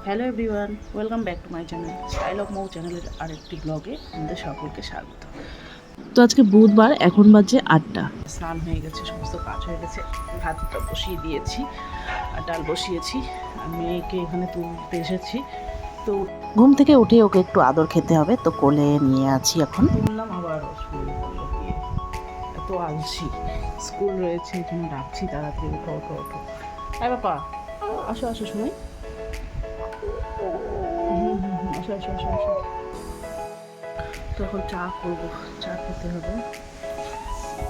Hello everyone, welcome back to my channel style of Mou চ্যানেলের আরেকটি ব্লগে আমাদের সকলকে স্বাগত। তো আজকে বুধবার, এখন বাজে 8টা। স্নান হয়ে গেছে, সমস্ত কাজ হয়ে গেছে, ভাতটা বসিয়ে দিয়েছি আর ডাল বসিয়েছি। আর মেয়েকে এখানে তুলতে এসেছি। তো ঘুম থেকে উঠে ওকে একটু আদর খেতে হবে, তো কোলে নিয়ে আছি এখন। তুললাম আবার শুয়ে পড়লো গিয়ে, এত আলসি। স্কুল রয়েছে এই জন্য ডাকছি, তাড়াতাড়ি ওঠো ওঠো ওঠো। আয় বাপা, আসো আসো শুনে। আসো আসো আসো আসো। তো এখন চা করবো, চা খেতে হবে,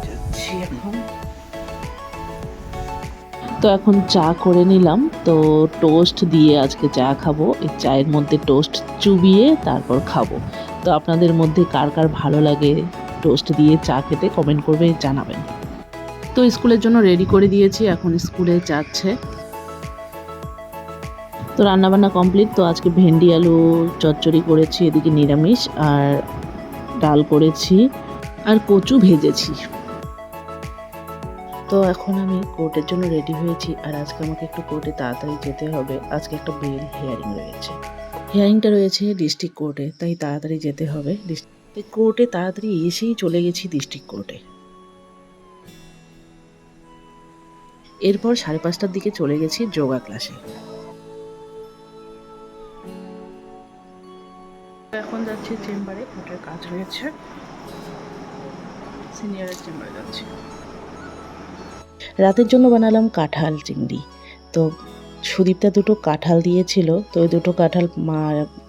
যাচ্ছি এখন। তো এখন চা করে নিলাম। তো টোস্ট দিয়ে আজকে চা খাবো। এই চায়ের মধ্যে টোস্ট চুবিয়ে তারপর খাবো। তো আপনাদের মধ্যে কার কার ভালো লাগে টোস্ট দিয়ে চা খেতে কমেন্ট করবে, জানাবেন। তো স্কুলের জন্য রেডি করে দিয়েছি, এখন স্কুলে যাচ্ছে। তো রান্নাবান্না কমপ্লিট। তো আজকে ভেন্ডি আলু চচ্চড়ি করেছি, এদিকে নিরামিষ, আর ডাল করেছি, আর কচু ভেজেছি। তো এখন আমি কোর্টের জন্য রেডি হয়েছি, আর আজকে আমাকে একটু কোর্টে তাড়াতাড়ি যেতে হবে। আজকে একটা বেল হিয়ারিং রয়েছে, হিয়ারিংটা রয়েছে ডিস্ট্রিক্ট কোর্টে, তাই তাড়াতাড়ি যেতে হবে। কোর্টে তাড়াতাড়ি এসেই চলে গেছি ডিস্ট্রিক্ট কোর্টে। এরপর 5:30টার দিকে চলে গেছি যোগা ক্লাসে। এখন যাচ্ছি চেম্বারে, কোর্টের কাজ রয়েছে, সিনিয়রের চেম্বারে যাচ্ছি। রাতের জন্য বানালাম কাঁঠাল চিংড়ি। তো সুদীপটা দুটো কাঁঠাল দিয়েছিল, তো ওই দুটো কাঁঠাল মা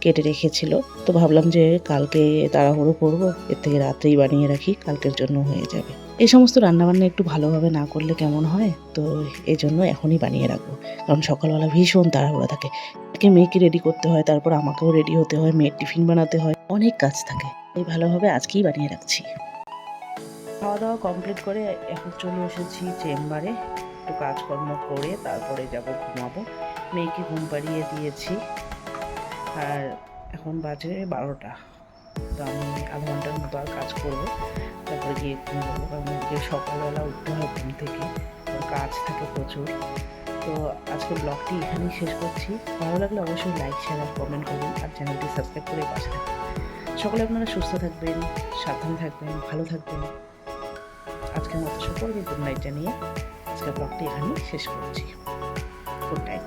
কেটে রেখেছিল। তো ভাবলাম যে কালকে তাড়াহুড়ো করবো, এর থেকে রাত্রেই বানিয়ে রাখি, কালকের জন্য হয়ে যাবে। এই সমস্ত রান্নাবান্না একটু ভালোভাবে না করলে কেমন হয়, তো এই জন্য এখনই বানিয়ে রাখবো। কারণ সকালবেলা ভীষণ তাড়াহুড়ো থাকে, মেয়েকে রেডি করতে হয়, তারপর আমাকেও রেডি হতে হয়, মেয়ের টিফিন বানাতে হয়, অনেক কাজ থাকে। এই ভালোভাবে আজকেই বানিয়ে রাখছি। খাওয়া দাওয়া কমপ্লিট করে এখন চলে এসেছি চেম্বারে, একটু কাজকর্ম করে তারপরে যাব ঘুমাবো। মেয়েকে ঘুম পাড়িয়ে দিয়েছি, আর এখন বাজে 12টা। তো আমি আধা ঘন্টার মতো আর কাজ করবো, তারপরে গিয়ে ঘুমাবো। কারণ গিয়ে সকালবেলা উঠতে হয় ঘুম থেকে, কাজ থাকে প্রচুর। তো আজকে ব্লগটি এখানেই শেষ করছি। ভালো লাগলে অবশ্যই লাইক, শেয়ার আর কমেন্ট করবেন, আর চ্যানেলটি সাবস্ক্রাইব করে পাশে থাকবেন। সকলে আপনারা সুস্থ থাকবেন, সাবধানে থাকবেন, ভালো থাকবেন। আজকের মতো সকলকে গুড নাইট জানিয়ে আজকের ব্লগটি এখানেই শেষ করছি। Good night.